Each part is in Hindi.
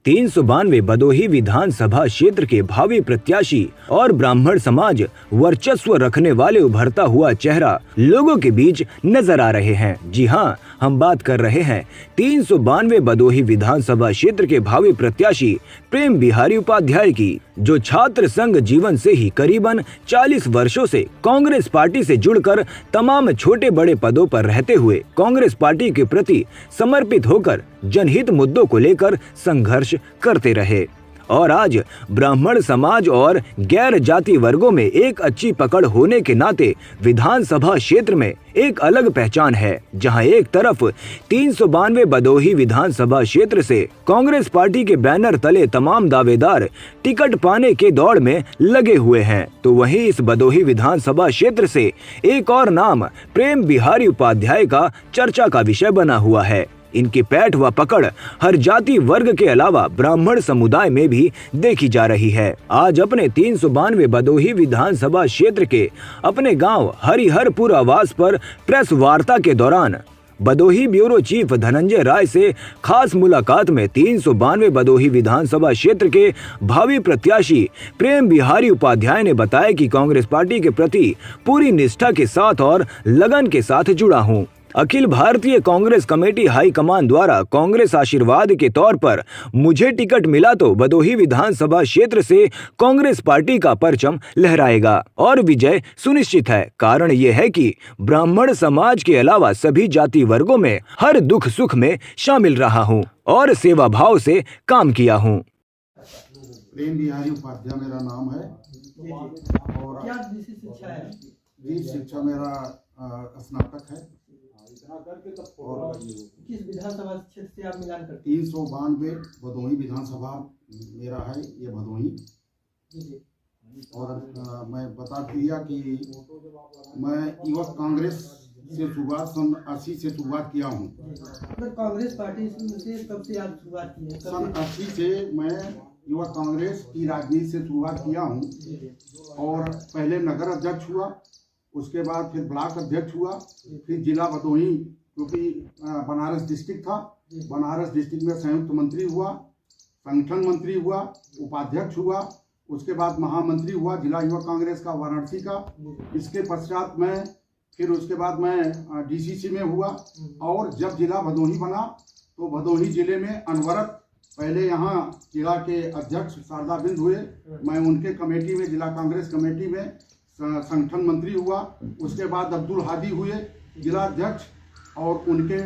392 भदोही विधानसभा क्षेत्र के भावी प्रत्याशी और ब्राह्मण समाज वर्चस्व रखने वाले उभरता हुआ चेहरा लोगों के बीच नजर आ रहे हैं। जी हां, हम बात कर रहे हैं 392 भदोही विधानसभा क्षेत्र के भावी प्रत्याशी प्रेम बिहारी उपाध्याय की, जो छात्र संघ जीवन से ही करीबन 40 वर्षों से कांग्रेस पार्टी से जुड़कर तमाम छोटे बड़े पदों पर रहते हुए कांग्रेस पार्टी के प्रति समर्पित होकर जनहित मुद्दों को लेकर संघर्ष करते रहे और आज ब्राह्मण समाज और गैर जाति वर्गों में एक अच्छी पकड़ होने के नाते विधानसभा क्षेत्र में एक अलग पहचान है, जहां एक तरफ 392 भदोही विधानसभा क्षेत्र से कांग्रेस पार्टी के बैनर तले तमाम दावेदार टिकट पाने के दौड़ में लगे हुए हैं, तो वहीं इस भदोही विधानसभा क्षेत्र से एक और नाम प्रेम बिहारी उपाध्याय का चर्चा का विषय बना हुआ है। इनकी पैठ व पकड़ हर जाति वर्ग के अलावा ब्राह्मण समुदाय में भी देखी जा रही है। आज अपने 392 भदोही विधानसभा क्षेत्र के अपने गांव हरिहरपुर आवास पर प्रेस वार्ता के दौरान भदोही ब्यूरो चीफ धनंजय राय से खास मुलाकात में 392 भदोही विधानसभा क्षेत्र के भावी प्रत्याशी प्रेम बिहारी उपाध्याय ने बताया कि कांग्रेस पार्टी के प्रति पूरी निष्ठा के साथ और लगन के साथ जुड़ा हूं। अखिल भारतीय कांग्रेस कमेटी हाईकमान द्वारा कांग्रेस आशीर्वाद के तौर पर मुझे टिकट मिला तो भदोही विधानसभा क्षेत्र से कांग्रेस पार्टी का परचम लहराएगा और विजय सुनिश्चित है। कारण ये है कि ब्राह्मण समाज के अलावा सभी जाति वर्गों में हर दुख सुख में शामिल रहा हूँ और सेवा भाव से काम किया हूँ। प्रेम बिहारी उपाध्याय मेरा नाम है और क्या शिक्षा है? जी शिक्षा मेरा स्नातक है और किस विधानसभा क्षेत्र से आप मिलान करते 392 भदोही विधानसभा मेरा है, ये भदोही। और मैं बता दिया कि मैं युवक कांग्रेस से शुरुआत सन 80 से शुरुआत किया हूँ। कांग्रेस पार्टी से कब से आप शुरुआत की है? सन 80 से मैं युवक कांग्रेस की राजनीति से शुरुआत किया हूँ और पहले नगर अध्यक्ष हुआ, उसके बाद फिर ब्लॉक अध्यक्ष हुआ, फिर जिला भदोही क्योंकि बनारस डिस्ट्रिक्ट था, बनारस डिस्ट्रिक्ट में संयुक्त मंत्री हुआ, संगठन मंत्री हुआ, उपाध्यक्ष हुआ, उसके बाद महामंत्री हुआ जिला युवा कांग्रेस का वाराणसी का। इसके पश्चात मैं फिर उसके बाद मैं डीसीसी में हुआ और जब जिला भदोही बना तो भदोही जिले में अनवरत पहले यहाँ जिला के अध्यक्ष शारदा बिंद हुए, मैं उनके कमेटी में जिला कांग्रेस कमेटी में संगठन मंत्री हुआ। उसके बाद अब्दुल हादी हुए जिला अध्यक्ष और उनके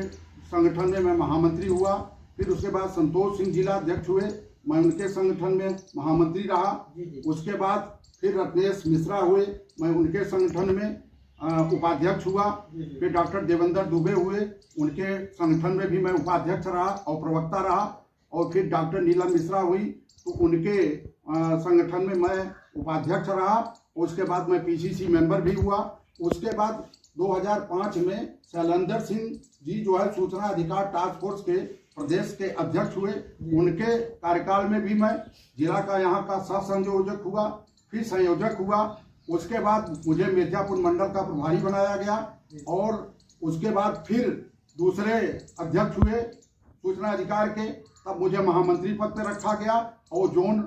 संगठन में मैं महामंत्री हुआ। फिर उसके बाद संतोष सिंह जिला अध्यक्ष हुए, मैं उनके संगठन में महामंत्री रहा। उसके बाद फिर रत्नेश मिश्रा हुए, मैं उनके संगठन में उपाध्यक्ष हुआ। फिर डॉक्टर देवेंद्र दुबे हुए, उनके संगठन में भी मैं उपाध्यक्ष रहा और प्रवक्ता रहा। और फिर डॉक्टर नीलम मिश्रा हुई तो उनके संगठन में मैं उपाध्यक्ष रहा। उसके बाद मैं पीसीसी मेंबर भी हुआ। उसके बाद 2005 में शैलेंद्र सिंह जी जो है सूचना अधिकार टास्क फोर्स के प्रदेश के अध्यक्ष हुए, उनके कार्यकाल में भी मैं जिला का यहाँ का सह संयोजक हुआ, फिर संयोजक हुआ। उसके बाद मुझे मिर्जापुर मंडल का प्रभारी बनाया गया और उसके बाद फिर दूसरे अध्यक्ष हुए सूचना अधिकार के, तब मुझे महामंत्री पद पर रखा गया और जोन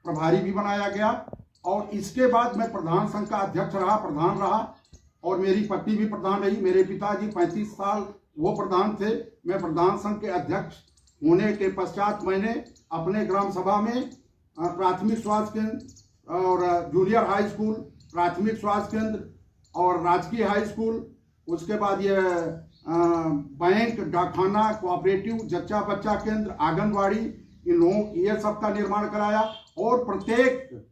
प्रभारी भी बनाया गया। और इसके बाद मैं प्रधान संघ का अध्यक्ष रहा, प्रधान रहा और मेरी पत्नी भी प्रधान रही। मेरे पिताजी 35 साल वो प्रधान थे। मैं प्रधान संघ के अध्यक्ष होने के पश्चात मैंने अपने ग्राम सभा में प्राथमिक स्वास्थ्य केंद्र और जूनियर हाई स्कूल, प्राथमिक स्वास्थ्य केंद्र और राजकीय हाई स्कूल, उसके बाद ये बैंक, डाकखाना, कोऑपरेटिव, जच्चा बच्चा केंद्र, आंगनबाड़ी, इन लोगों ये सब का निर्माण कराया। और प्रत्येक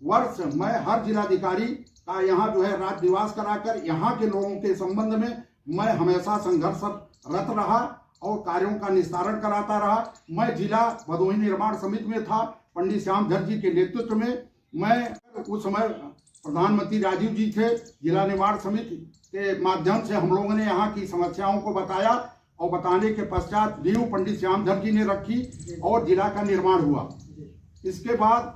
वर्ष मैं हर जिलाधिकारी का यहाँ जो है राज निवास कराकर यहाँ के लोगों के संबंध में मैं हमेशा संघर्षरत रहा और कार्यों का निस्तारण कराता रहा। मैं जिला भदोही निर्माण समिति में था पंडित श्यामधर जी के नेतृत्व में। मैं उस समय प्रधानमंत्री राजीव जी थे। जिला निर्माण समिति के माध्यम से हम लोगों ने यहाँ की समस्याओं को बताया और बताने के पश्चात नींव पंडित श्यामधर जी ने रखी और जिला का निर्माण हुआ। इसके बाद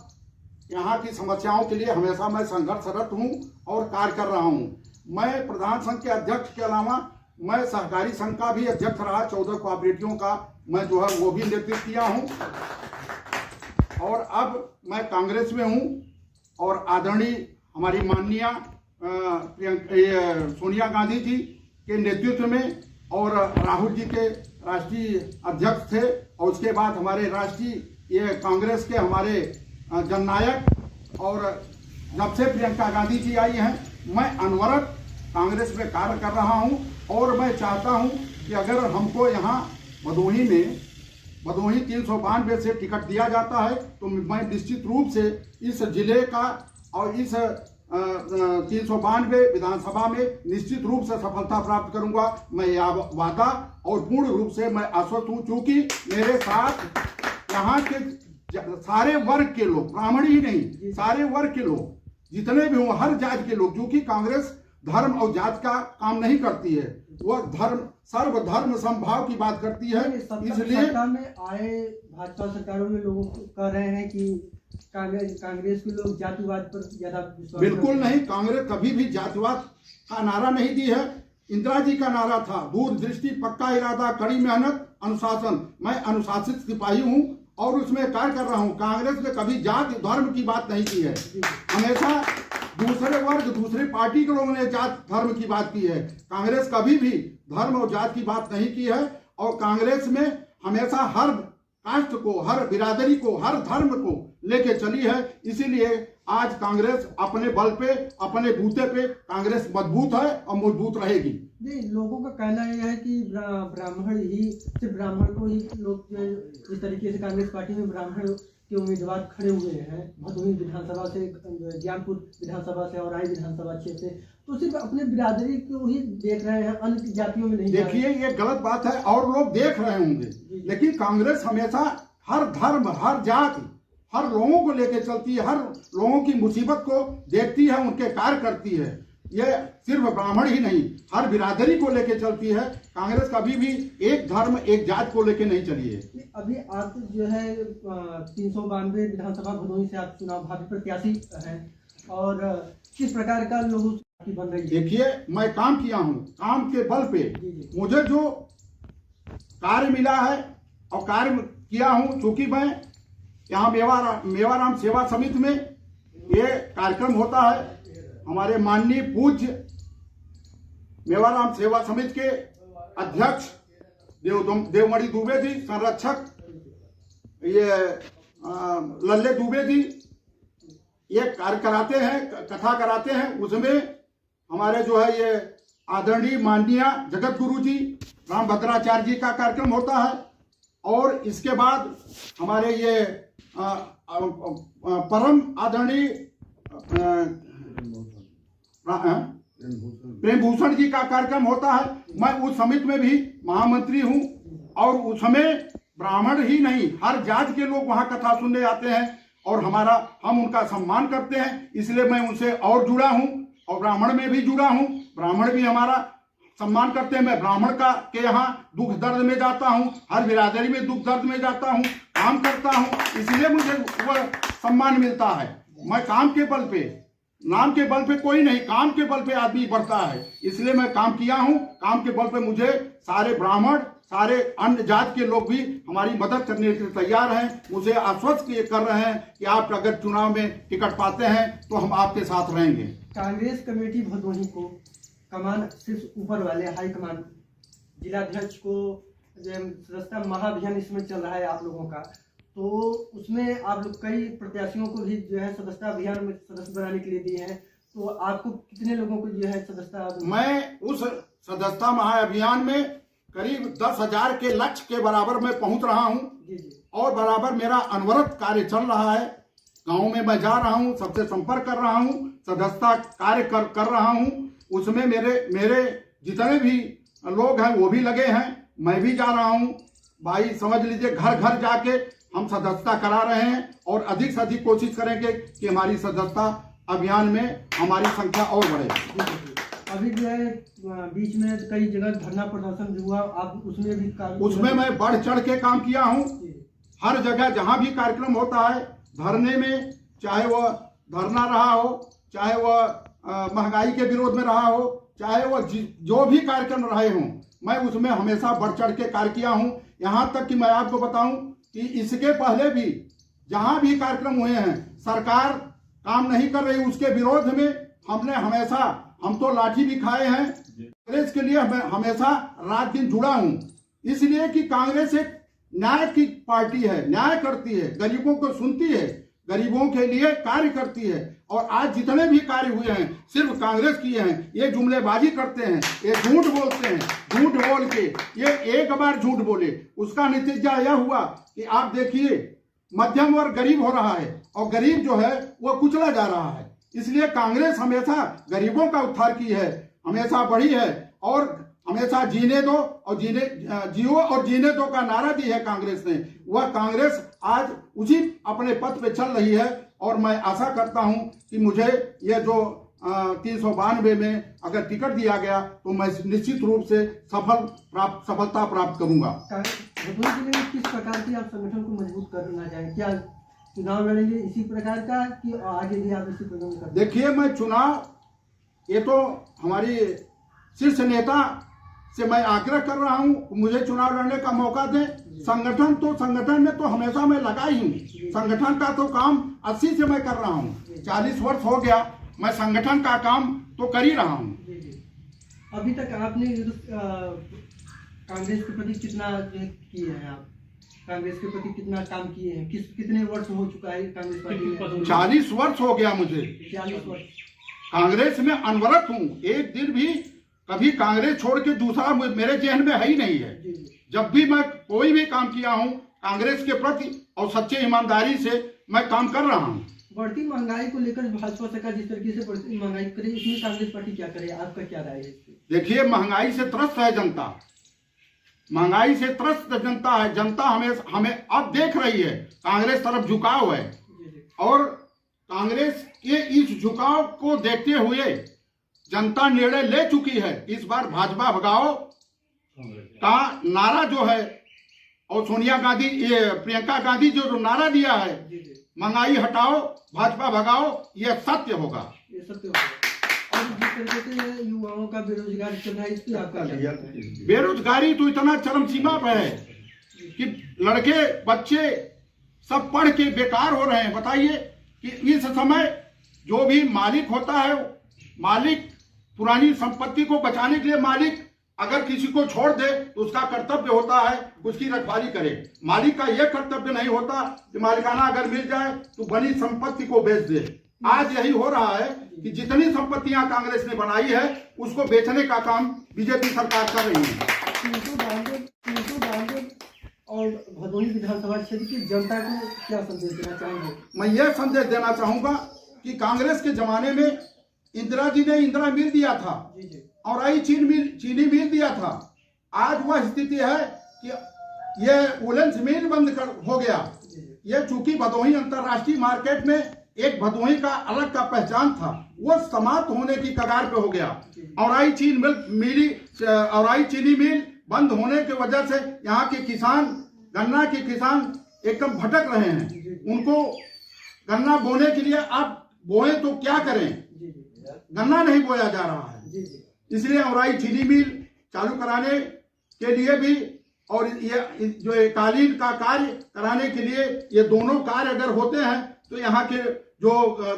यहाँ की समस्याओं के लिए हमेशा मैं संघर्षरत हूँ और कार्य कर रहा हूँ। मैं प्रधान संघ के अध्यक्ष के अलावा मैं सहकारी संघ का भी अध्यक्ष रहा, 14 कोऑपरेटिवों का मैं जो है वो भी नेतृत्व किया हूँ। और अब मैं कांग्रेस में हूँ और आदरणीय हमारी माननीय सोनिया गांधी जी के नेतृत्व में और राहुल जी के राष्ट्रीय अध्यक्ष थे और उसके बाद हमारे राष्ट्रीय ये कांग्रेस के हमारे जननायक और जब से प्रियंका गांधी जी आई हैं मैं अनवरत कांग्रेस में कार्य कर रहा हूं और मैं चाहता हूं कि अगर हमको यहाँ भदोही 392 से टिकट दिया जाता है तो मैं निश्चित रूप से इस जिले का और इस 392 विधानसभा में निश्चित रूप से सफलता प्राप्त करूंगा। मैं यह वादा और पूर्ण रूप से मैं आश्वस्त हूं, चूंकि मेरे साथ यहाँ के सारे वर्ग के लोग, ब्राह्मण ही नहीं, सारे वर्ग के लोग जितने भी हों, हर जात के लोग, क्योंकि कांग्रेस धर्म और जात का काम नहीं करती है, वह सर्वधर्म समभाव की बात करती है। इसलिए सरकार में आए भाजपा सरकारों में लोग कह रहे हैं कि कांग्रेस के लोग जातिवाद पर ज्यादा विश्वास बिल्कुल नहीं, कांग्रेस कभी भी जातिवाद का नारा नहीं दी है। इंदिरा जी का नारा था दूरदृष्टि, पक्का इरादा, कड़ी मेहनत, अनुशासन। मैं अनुशासित सिपाही हूँ और उसमें कार्य कर रहा हूँ। कांग्रेस ने कभी जाति धर्म की बात नहीं की है, हमेशा दूसरे वर्ग, दूसरे पार्टी के लोगों ने जात धर्म की बात की है। कांग्रेस कभी भी धर्म और जात की बात नहीं की है और कांग्रेस में हमेशा हर कास्ट को, हर बिरादरी को, हर धर्म को लेके चली है। इसीलिए आज कांग्रेस अपने बल पे, अपने बूते पे कांग्रेस मजबूत है और मजबूत रहेगी। नहीं, लोगों का कहना यह है कि ब्राह्मण ही, सिर्फ ब्राह्मण को ही लोग जो इस तरीके से कांग्रेस पार्टी में ब्राह्मण के उम्मीदवार खड़े हुए हैं भदोही विधानसभा से, ज्ञानपुर विधानसभा से और राय विधानसभा क्षेत्र से, तो सिर्फ अपने बिरादरी को ही देख रहे हैं, अन्य जातियों में नहीं। देखिए ये गलत बात है और लोग देख रहे होंगे, लेकिन कांग्रेस हमेशा हर धर्म, हर जाति, हर लोगों को लेकर चलती है, हर लोगों की मुसीबत को देखती है, उनके कार्य करती है। ये सिर्फ ब्राह्मण ही नहीं, हर बिरादरी को लेकर चलती है। कांग्रेस कभी भी एक धर्म, एक जात को लेकर नहीं चली है। अभी आप जो है 392 विधानसभा भदोही से आप चुनाव भावी प्रत्याशी हैं और किस प्रकार का लोगों की बन रही है? देखिए मैं काम किया हूँ, काम के बल पे मुझे जो कार्य मिला है और कार्य किया हूँ, चूंकि मैं यहाँ मेवाराम सेवा समिति में ये कार्यक्रम होता है, हमारे माननीय पूज्य मेवाराम सेवा समिति के अध्यक्ष देवमणि दुबे जी, संरक्षक ये लल्ले दुबे जी ये कार्य कराते हैं, कथा कराते हैं। उसमें हमारे जो है ये आदरणीय माननीय जगत गुरु जी रामभद्राचार्य जी का कार्यक्रम होता है और इसके बाद हमारे ये परम आदरणीय प्रेम भूषण जी का कार्यक्रम होता है। मैं उस समिति में भी महामंत्री हूं और उसमें ब्राह्मण ही नहीं, हर जात के लोग वहां कथा सुनने आते हैं और हम उनका सम्मान करते हैं। इसलिए मैं उनसे और जुड़ा हूं और ब्राह्मण में भी जुड़ा हूं। ब्राह्मण भी हमारा सम्मान करते हैं। मैं ब्राह्मण के यहाँ दुख दर्द में जाता हूं, हर बिरादरी में दुख दर्द में जाता हूं, काम करता हूं, इसलिए मुझे वह सम्मान मिलता है। मैं काम के बल पे, नाम के बल पे कोई नहीं, काम के बल पे आदमी बढ़ता है। इसलिए मैं काम किया हूं, काम के बल पे मुझे सारे ब्राह्मण, सारे अन्य जात के लोग भी हमारी मदद करने के लिए तैयार हैं। मुझे आश्वस्त कर रहे हैं कि आप अगर चुनाव में टिकट पाते हैं तो हम आपके साथ रहेंगे। कांग्रेस कमेटी भदोही को कमान सिर्फ ऊपर वाले हाई कमान, जिलाध्यक्ष को सदस्यता महाअभियान इसमें चल रहा है आप लोगों का, तो उसमें आप लोग कई प्रत्याशियों को भी जो है सदस्यता अभियान में सदस्य बनाने के लिए दिए हैं, तो आपको कितने लोगों को जो है सदस्यता? मैं उस सदस्यता महाअभियान में करीब 10,000 के लक्ष्य के बराबर मैं पहुंच रहा हूं और बराबर मेरा अनवरत कार्य चल रहा है। गांव में मैं जा रहा हूं, सबसे संपर्क कर रहा हूं, सदस्यता कार्य कर रहा हूं। उसमें मेरे जितने भी लोग हैं वो भी लगे हैं, मैं भी जा रहा हूं। भाई समझ लीजिए, घर घर जाके हम सदस्यता करा रहे हैं और अधिक से अधिक कोशिश करेंगे कि हमारी सदस्यता अभियान में हमारी संख्या और बढ़े। अभी जो है बीच में कई जगह धरना प्रदर्शन जो हुआ, आप उसमें भी उसमें मैं बढ़ चढ़ के काम किया हूँ। हर जगह जहाँ भी कार्यक्रम होता है धरने में, चाहे वह धरना रहा हो, चाहे वह महंगाई के विरोध में रहा हो, चाहे वह जो भी कार्यक्रम रहे हों, मैं उसमें हमेशा बढ़ चढ़ के कार्य किया हूँ। यहाँ तक कि मैं आपको बताऊं कि इसके पहले भी जहां भी कार्यक्रम हुए हैं, सरकार काम नहीं कर रही, उसके विरोध में हमने हमेशा, हम तो लाठी भी खाए हैं, कांग्रेस के लिए हमेशा रात दिन जुड़ा हूं, इसलिए कि कांग्रेस एक न्याय की पार्टी है, न्याय करती है, गरीबों को सुनती है, गरीबों के लिए कार्य करती है। और आज जितने भी कार्य हुए हैं सिर्फ कांग्रेस किए हैं। ये जुमलेबाजी करते हैं, ये झूठ बोलते हैं, झूठ बोल के ये एक बार झूठ बोले, उसका नतीजा यह हुआ कि आप देखिए मध्यम वर्ग गरीब हो रहा है और गरीब जो है वो कुचला जा रहा है। इसलिए कांग्रेस हमेशा गरीबों का उद्धार की है, हमेशा बढ़ी है और हमेशा जीने दो और जियो और जीने दो का नारा दी है कांग्रेस ने। वह कांग्रेस आज उसी अपने पथ पे चल रही है और मैं आशा करता हूं कि मुझे ये जो 392 में अगर टिकट दिया गया तो मैं निश्चित रूप से सफलता प्राप्त करूंगा। भदोही जिले में किस प्रकार की आप संगठन को मजबूत करना चाहेंगे? क्या चुनाव लड़ेंगे इसी प्रकार का कि आगे भी आप इसी प्रकार करेंगे? देखिए, मैं चुनाव, ये तो हमारी शीर्ष नेता से मैं आग्रह कर रहा हूं, मुझे चुनाव लड़ने का मौका दें। संगठन में तो हमेशा मैं लगा ही हूं, संगठन का तो काम 80 से मैं कर रहा हूं, 40 वर्ष हो गया, मैं संगठन का काम तो कर ही रहा हूं। अभी तक आपने कांग्रेस के प्रति कितना किए हैं? आप कांग्रेस के प्रति कितना काम किए हैं? कितने वर्ष हो चुका है कांग्रेस पार्टी में? 40 वर्ष हो गया मुझे, 40 वर्ष कांग्रेस में अनवरत हूँ। एक दिन भी कभी कांग्रेस छोड़ के दूसरा मेरे जहन में है ही नहीं है। जब भी मैं कोई भी काम किया हूँ कांग्रेस के प्रति और सच्चे ईमानदारी से मैं काम कर रहा हूँ। बढ़ती महंगाई को लेकर भाजपा सरकार जिस तरीके से बढ़ती महंगाई करे, इसमें कांग्रेस पार्टी क्या करे? आपका क्या राय है? देखिए, महंगाई से त्रस्त है जनता, महंगाई से त्रस्त जनता है। जनता हमें अब देख रही है, कांग्रेस तरफ झुकाव है और कांग्रेस के इस झुकाव को देखते हुए जनता निर्णय ले चुकी है। इस बार भाजपा भगाओ का नारा जो है और सोनिया गांधी, ये प्रियंका गांधी जो नारा दिया है, महंगाई हटाओ भाजपा भगाओ, ये सत्य होगा। ये सत्य होगा। और जिस तरीके से युवाओं का बेरोजगारी चल रहा है, इसकी आपका क्या? बेरोजगारी तो इतना चरम सीमा पर है कि लड़के बच्चे सब पढ़ के बेकार हो रहे हैं। बताइए कि इस समय जो भी मालिक होता है, मालिक पुरानी संपत्ति को बचाने के लिए मालिक अगर किसी को छोड़ दे तो उसका कर्तव्य होता है उसकी रखवाली करे। मालिक का यह कर्तव्य नहीं होता कि मालिकाना अगर मिल जाए तो बनी संपत्ति को बेच दे। आज यही हो रहा है कि जितनी संपत्तियां कांग्रेस ने बनाई है उसको बेचने का काम बीजेपी सरकार कर रही है। 392 और भदोही विधानसभा क्षेत्र की जनता को क्या संदेश देना चाहेंगे? मैं यह संदेश देना चाहूंगा कि कांग्रेस के जमाने में इंदिरा जी ने इंदिरा मिल दिया था और आई चीनी मिल दिया था। आज वह स्थिति है कि ये वुलेंस मिल बंद हो गया। ये चूंकि भदोही अंतरराष्ट्रीय मार्केट में एक भदोही का अलग का पहचान था, वो समाप्त होने की कगार पे हो गया। औराई चीनी मिल बंद होने की वजह से यहाँ के किसान, गन्ना के किसान एकदम भटक रहे हैं। उनको गन्ना बोने के लिए आप बोए तो क्या करें, गन्ना नहीं बोया जा रहा है। इसलिए औराई चीनी मिल चालू कराने के लिए भी और ये जो कालीन का कार्य कराने के लिए, ये दोनों कार्य अगर होते हैं तो यहाँ के जो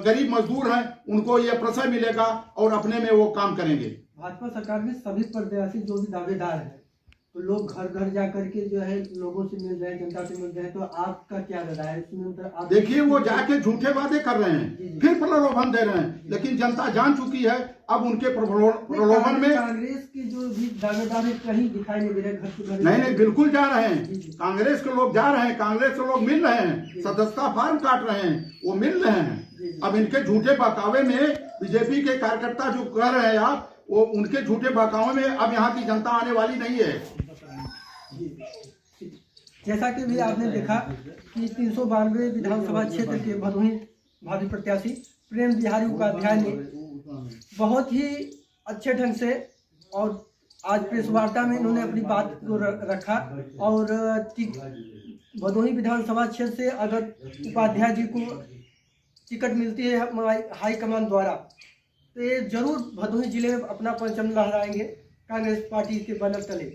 गरीब मजदूर हैं उनको ये प्रश्रय मिलेगा और अपने में वो काम करेंगे। भाजपा सरकार में सभी प्रत्याशी जो भी दावेदार हैं तो लोग घर घर जा करके जो है लोगों से मिल रहे हैं, जनता से मिल रहे हैं, तो आपका क्या राय है इसमें? आप देखिए, वो जाके झूठे वादे कर रहे हैं, फिर प्रलोभन दे रहे हैं, लेकिन जनता जान चुकी है अब उनके प्रलोभन में कांग्रेस के जो भी दावेदार है कहीं दिखाई नहीं दे रहे घर से। नहीं, बिल्कुल जा रहे हैं, कांग्रेस के लोग जा रहे हैं, कांग्रेस के लोग मिल रहे हैं, सदस्यता फॉर्म काट रहे हैं, वो मिल रहे हैं। अब इनके झूठे बहकावे में बीजेपी के कार्यकर्ता जो कर रहे हैं आप, वो उनके झूठे बहकावे में अब यहाँ की जनता आने वाली नहीं है। जैसा कि भी आपने देखा कि 392 विधानसभा क्षेत्र के भदोही भाजपा प्रत्याशी प्रेम बिहारी उपाध्याय ने बहुत ही अच्छे ढंग से और आज प्रेस वार्ता में इन्होंने अपनी बात को रखा और भदोही विधानसभा क्षेत्र से अगर उपाध्याय जी को टिकट मिलती है हाईकमान द्वारा तो ये जरूर भदोही जिले में अपना परचम लहराएंगे कांग्रेस पार्टी के बैनर तले।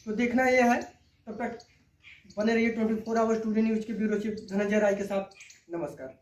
तो देखना यह है, तब तक बने रहिए 24 आवर्स टुडे न्यूज के ब्यूरो चीफ धनंजय राय के साथ। नमस्कार।